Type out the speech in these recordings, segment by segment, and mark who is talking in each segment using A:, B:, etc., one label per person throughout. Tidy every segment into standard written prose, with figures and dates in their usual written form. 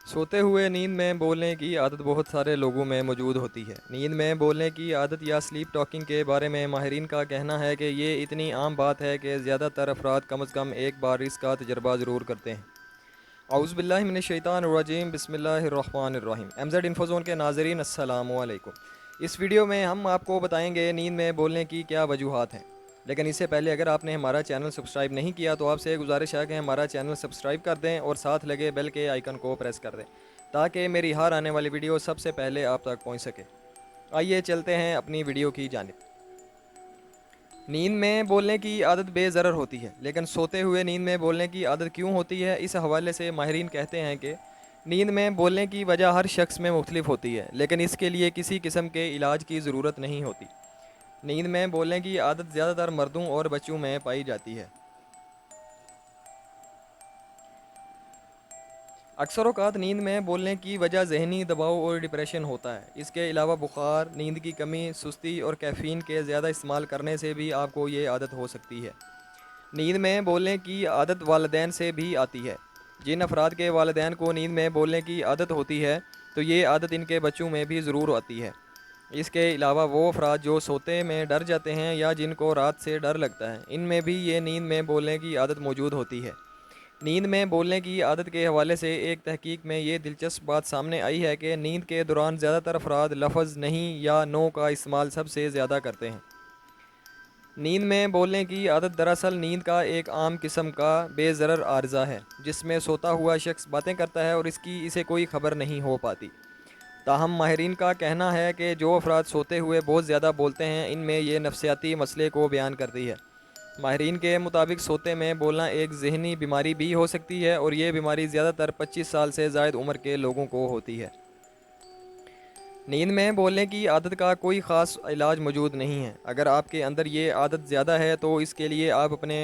A: सोते हुए नींद में बोलने की आदत बहुत सारे लोगों में मौजूद होती है। नींद में बोलने की आदत या स्लीप टॉकिंग के बारे में माहिरीन का कहना है कि ये इतनी आम बात है कि ज़्यादातर अफराद कम अज़ कम एक बार इसका तजर्बा ज़रूर करते हैं। औज़ुबिल्लाहि मिनश्शैतानिर्रजीम बिस्मिल्लाहिर्रहमानिर्रहीम। एमजेड इन्फोज़ोन के नाज़रीन अस्सलामु अलैकुम। इस वीडियो में हम आपको बताएंगे नींद में बोलने की क्या वजूहात हैं। लेकिन इससे पहले अगर आपने हमारा चैनल सब्सक्राइब नहीं किया तो आपसे गुजारिश है कि हमारा चैनल सब्सक्राइब कर दें और साथ लगे बेल के आइकन को प्रेस कर दें ताकि मेरी हर आने वाली वीडियो सबसे पहले आप तक पहुंच सके। आइए चलते हैं अपनी वीडियो की जानिब। नींद में बोलने की आदत बेज़रर होती है, लेकिन सोते हुए नींद में बोलने की आदत क्यों होती है, इस हवाले से माहिरीन कहते हैं कि नींद में बोलने की वजह हर शख्स में मुख्तलिफ होती है, लेकिन इसके लिए किसी किस्म के इलाज की ज़रूरत नहीं होती। नींद में बोलने की आदत ज़्यादातर मर्दों और बच्चों में पाई जाती है। अक्सर औक़ात नींद में बोलने की वजह ज़हनी दबाव और डिप्रेशन होता है। इसके अलावा बुखार, नींद की कमी, सुस्ती और कैफ़ीन के ज़्यादा इस्तेमाल करने से भी आपको ये आदत हो सकती है। नींद में बोलने की आदत वालिदैन से भी आती है। जिन अफराद के वालिदैन को नींद में बोलने की आदत होती है तो ये आदत इनके बच्चों में भी ज़रूर आती है। इसके अलावा वो अफराद जो सोते में डर जाते हैं या जिनको रात से डर लगता है, इनमें भी ये नींद में बोलने की आदत मौजूद होती है। नींद में बोलने की आदत के हवाले से एक तहकीक में ये दिलचस्प बात सामने आई है कि नींद के दौरान ज़्यादातर अफराद लफ्ज़ नहीं या नो का इस्तेमाल सबसे ज़्यादा करते हैं। नींद में बोलने की आदत दरअसल नींद का एक आम किस्म का बेज़रर आर्ज़ा है, जिसमें सोता हुआ शख्स बातें करता है और इसे कोई ख़बर नहीं हो पाती। ताहम माहिरीन का कहना है कि जो अफराद सोते हुए बहुत ज़्यादा बोलते हैं, इनमें ये नफसियाती मसले को बयान करती है। माहिरीन के मुताबिक सोते में बोलना एक ज़हनी बीमारी भी हो सकती है और ये बीमारी ज़्यादातर 25 साल से ज़ायद उम्र के लोगों को होती है। नींद में बोलने की आदत का कोई ख़ास इलाज मौजूद नहीं है। अगर आपके अंदर ये आदत ज़्यादा है तो इसके लिए आप अपने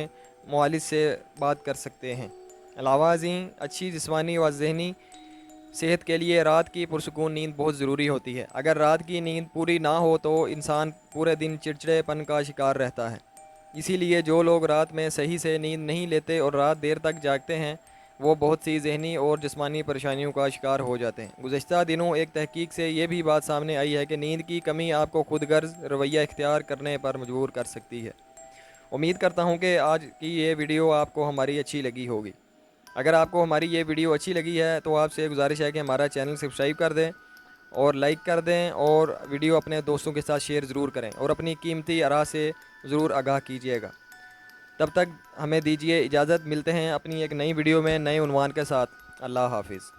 A: मुआलिज से बात कर सकते हैं। अलावा ज़ी अच्छी जिस्मानी व ज़हनी सेहत के लिए रात की पुरसुकून नींद बहुत ज़रूरी होती है। अगर रात की नींद पूरी ना हो तो इंसान पूरे दिन चिड़चिड़ेपन का शिकार रहता है। इसीलिए जो लोग रात में सही से नींद नहीं लेते और रात देर तक जागते हैं, वो बहुत सी ज़हनी और जिस्मानी परेशानियों का शिकार हो जाते हैं। गुज़श्ता दिनों एक तहकीक से ये भी बात सामने आई है कि नींद की कमी आपको खुद गर्ज रवैया इख्तियार करने पर मजबूर कर सकती है। उम्मीद करता हूँ कि आज की ये वीडियो आपको हमारी अच्छी लगी होगी। अगर आपको हमारी ये वीडियो अच्छी लगी है तो आपसे गुजारिश है कि हमारा चैनल सब्सक्राइब कर दें और लाइक कर दें और वीडियो अपने दोस्तों के साथ शेयर ज़रूर करें और अपनी कीमती आरा से ज़रूर आगाह कीजिएगा। तब तक हमें दीजिए इजाज़त। मिलते हैं अपनी एक नई वीडियो में नए उन्वान के साथ। अल्लाह हाफिज़।